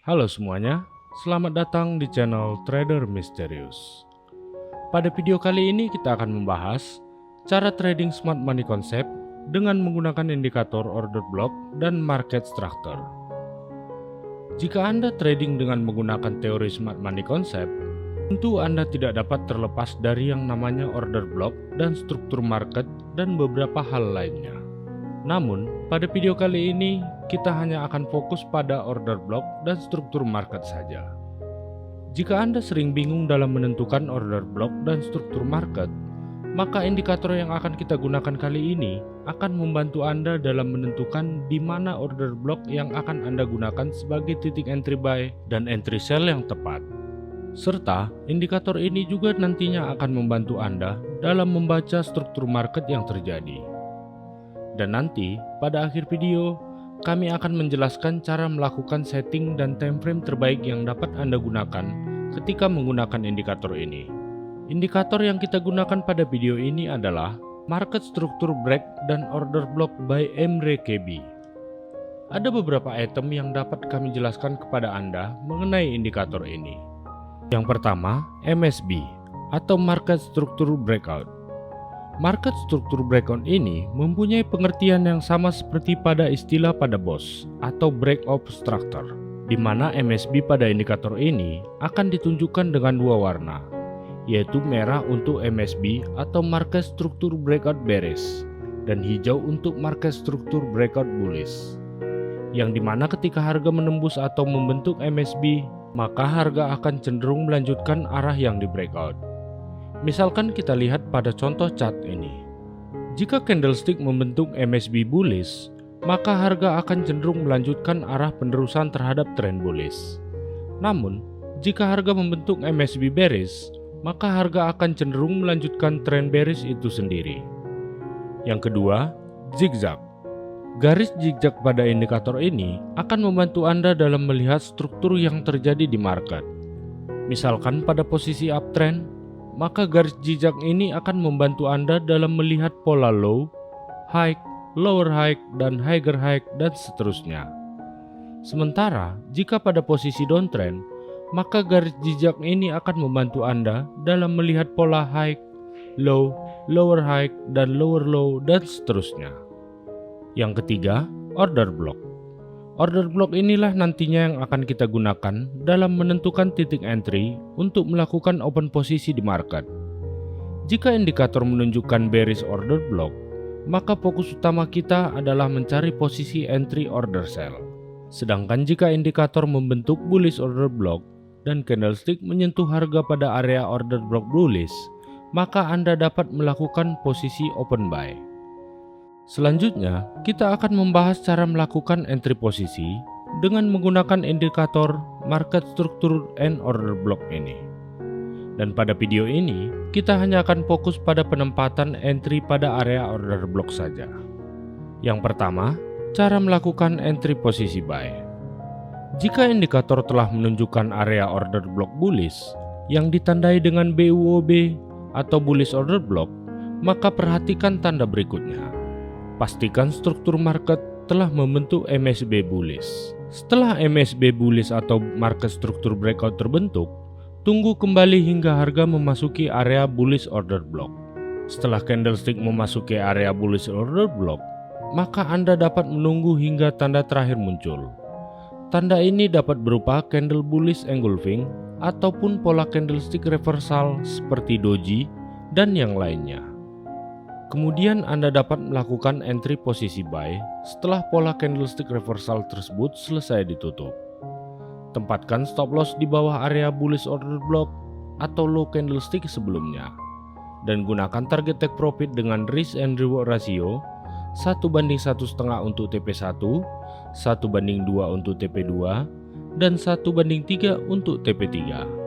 Halo semuanya, selamat datang di channel Trader Misterius. Pada video kali ini kita akan membahas cara trading smart money concept dengan menggunakan indikator order block dan market structure. Jika Anda trading dengan menggunakan teori smart money concept, tentu Anda tidak dapat terlepas dari yang namanya order block dan struktur market dan beberapa hal lainnya. Namun, pada video kali ini, kita hanya akan fokus pada order block dan struktur market saja. Jika Anda sering bingung dalam menentukan order block dan struktur market, maka indikator yang akan kita gunakan kali ini akan membantu Anda dalam menentukan di mana order block yang akan Anda gunakan sebagai titik entry buy dan entry sell yang tepat. Serta, indikator ini juga nantinya akan membantu Anda dalam membaca struktur market yang terjadi. Dan nanti, pada akhir video, kami akan menjelaskan cara melakukan setting dan time frame terbaik yang dapat Anda gunakan ketika menggunakan indikator ini. Indikator yang kita gunakan pada video ini adalah Market Structure Break dan Order Block by Emre KB. Ada beberapa item yang dapat kami jelaskan kepada Anda mengenai indikator ini. Yang pertama, MSB atau Market Structure Breakout. Market Structure Breakout ini mempunyai pengertian yang sama seperti pada istilah pada BOS atau Break of Structure, di mana MSB pada indikator ini akan ditunjukkan dengan dua warna, yaitu merah untuk MSB atau Market Structure Breakout Bearish dan hijau untuk Market Structure Breakout Bullish. Yang dimana ketika harga menembus atau membentuk MSB, maka harga akan cenderung melanjutkan arah yang di breakout. Misalkan kita lihat pada contoh chart ini. Jika candlestick membentuk MSB bullish, maka harga akan cenderung melanjutkan arah penerusan terhadap tren bullish. Namun, jika harga membentuk MSB bearish, maka harga akan cenderung melanjutkan tren bearish itu sendiri. Yang kedua, zigzag. Garis zigzag pada indikator ini akan membantu Anda dalam melihat struktur yang terjadi di market. Misalkan pada posisi uptrend, maka garis zigzag ini akan membantu Anda dalam melihat pola low, high, lower high, dan higher high, dan seterusnya. Sementara, jika pada posisi downtrend, maka garis zigzag ini akan membantu Anda dalam melihat pola high, low, lower high, dan lower low, dan seterusnya. Yang ketiga, order block. Order block inilah nantinya yang akan kita gunakan dalam menentukan titik entry untuk melakukan open posisi di market. Jika indikator menunjukkan bearish order block, maka fokus utama kita adalah mencari posisi entry order sell. Sedangkan jika indikator membentuk bullish order block dan candlestick menyentuh harga pada area order block bullish, maka Anda dapat melakukan posisi open buy. Selanjutnya, kita akan membahas cara melakukan entry posisi dengan menggunakan indikator market structure and order block ini. Dan pada video ini, kita hanya akan fokus pada penempatan entry pada area order block saja. Yang pertama, cara melakukan entry posisi buy. Jika indikator telah menunjukkan area order block bullish yang ditandai dengan BUOB atau bullish order block, maka perhatikan tanda berikutnya. Pastikan struktur market telah membentuk MSB bullish. Setelah MSB bullish atau market struktur breakout terbentuk, tunggu kembali hingga harga memasuki area bullish order block. Setelah candlestick memasuki area bullish order block, maka Anda dapat menunggu hingga tanda terakhir muncul. Tanda ini dapat berupa candle bullish engulfing ataupun pola candlestick reversal seperti doji dan yang lainnya. Kemudian Anda dapat melakukan entry posisi buy setelah pola candlestick reversal tersebut selesai ditutup. Tempatkan stop loss di bawah area bullish order block atau low candlestick sebelumnya. Dan gunakan target take profit dengan risk and reward ratio 1:1,5 untuk TP1, 1:2 untuk TP2, dan 1:3 untuk TP3.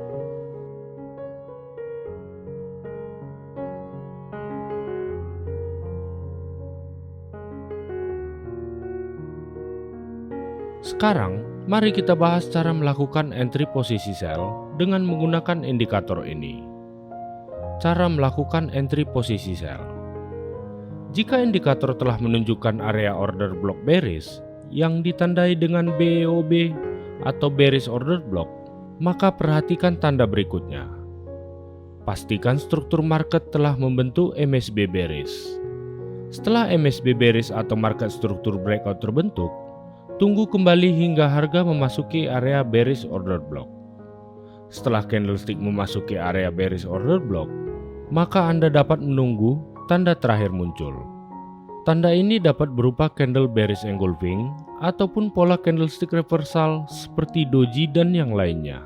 Sekarang, mari kita bahas cara melakukan entry posisi sell dengan menggunakan indikator ini. Cara melakukan entry posisi sell. Jika indikator telah menunjukkan area order block bearish yang ditandai dengan BOB atau bearish order block, maka perhatikan tanda berikutnya. Pastikan struktur market telah membentuk MACD bearish. Setelah MACD bearish atau market struktur breakout terbentuk, tunggu kembali hingga harga memasuki area bearish order block. Setelah candlestick memasuki area bearish order block, maka Anda dapat menunggu tanda terakhir muncul. Tanda ini dapat berupa candle bearish engulfing ataupun pola candlestick reversal seperti doji dan yang lainnya.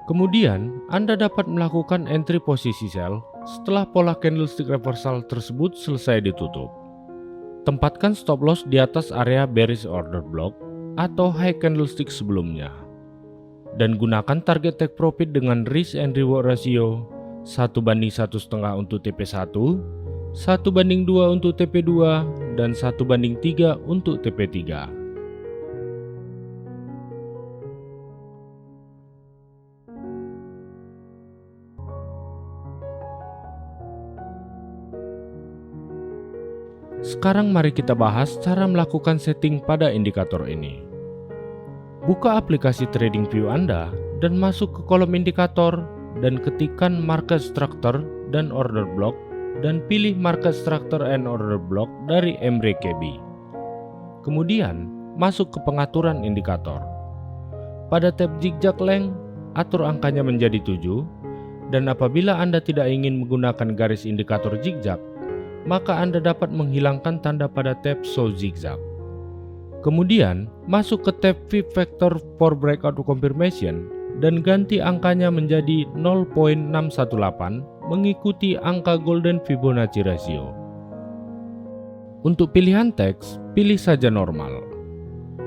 Kemudian, Anda dapat melakukan entry posisi sell setelah pola candlestick reversal tersebut selesai ditutup. Tempatkan stop loss di atas area bearish order block atau high candlestick sebelumnya. Dan gunakan target take profit dengan risk and reward ratio 1:1,5 untuk TP1, 1:2 untuk TP2, dan 1:3 untuk TP3. Sekarang mari kita bahas cara melakukan setting pada indikator ini. Buka aplikasi TradingView Anda dan masuk ke kolom indikator dan ketikkan market structure dan order block dan pilih market structure and order block dari MRKB. Kemudian masuk ke pengaturan indikator. Pada tab zigzag length, atur angkanya menjadi 7, dan apabila Anda tidak ingin menggunakan garis indikator zigzag, maka Anda dapat menghilangkan tanda pada tab Show Zigzag. Kemudian, masuk ke tab VIP Factor for Breakout Confirmation dan ganti angkanya menjadi 0.618 mengikuti angka Golden Fibonacci Ratio. Untuk pilihan teks, pilih saja normal.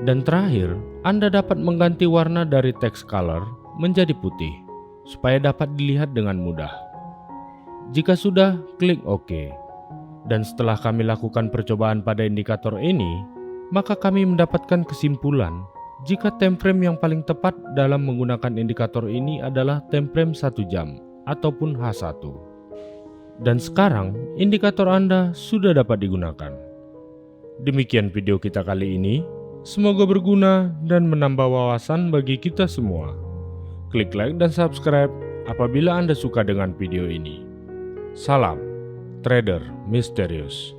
Dan terakhir, Anda dapat mengganti warna dari text color menjadi putih, supaya dapat dilihat dengan mudah. Jika sudah, klik OK. Dan setelah kami lakukan percobaan pada indikator ini, maka kami mendapatkan kesimpulan jika time frame yang paling tepat dalam menggunakan indikator ini adalah time frame 1 jam ataupun H1. Dan sekarang indikator Anda sudah dapat digunakan. Demikian video kita kali ini, semoga berguna dan menambah wawasan bagi kita semua. Klik like dan subscribe apabila Anda suka dengan video ini. Salam Trader Misterius.